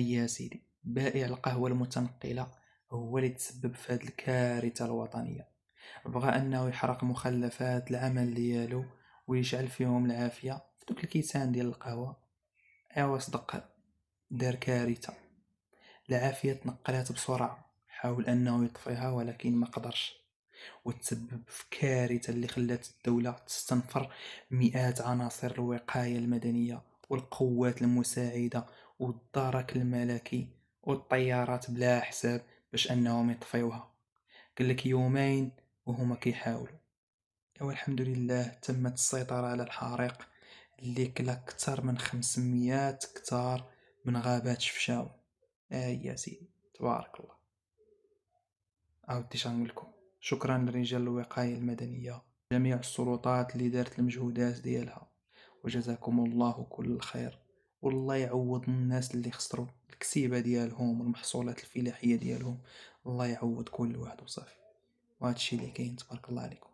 يا سيدي، بائع القهوة المتنقلة هو اللي تسبب في هذه الكارثة الوطنية. بغى أنه يحرق مخلفات العمل ديالو ويشعل فيهم العافية في دوك الكيسان ديال القهوة. ايوا صدق، دار كارثة. العافية تنقلات بسرعة، حاول أنه يطفيها ولكن ما قدرش، وتسبب في كارثة اللي خلات الدولة تستنفر مئات عناصر الوقاية المدنية والقوات المساعدة والدرك الملكي والطيارات بلا حساب باش أنهم يطفيوها. قالك يومين وهما كيحاولوا. والحمد لله تمت السيطرة على الحريق اللي كلا أكثر من 500 كتار من غابات شفشاون. يا سيدي، تبارك الله. عاودتي شنقول لكم، شكرا لرجال الوقاية المدنية، جميع السلطات اللي دارت المجهودات ديالها، وجزاكم الله كل الخير. والله يعوض الناس اللي خسروا الكسيبة ديالهم والمحصولات الفلاحية ديالهم. الله يعوض كل واحد وصافي. وهذا الشيء اللي كاين، تبارك الله عليكم.